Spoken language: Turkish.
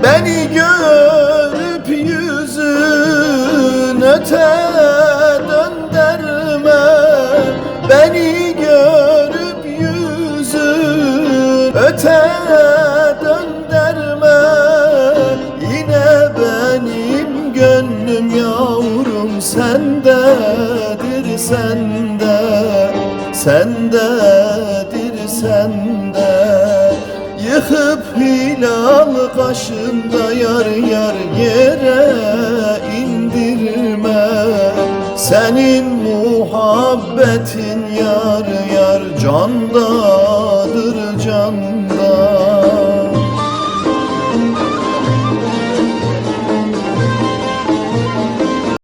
Beni görüp yüzün öte döndürme. Beni görüp yüzün öte döndürme. Yine benim gönlüm yavrum sendedir, sende, sendedir, sende. Yıkıp hilal kaşında yar yar yere indirme. Senin muhabbetin yar yar canda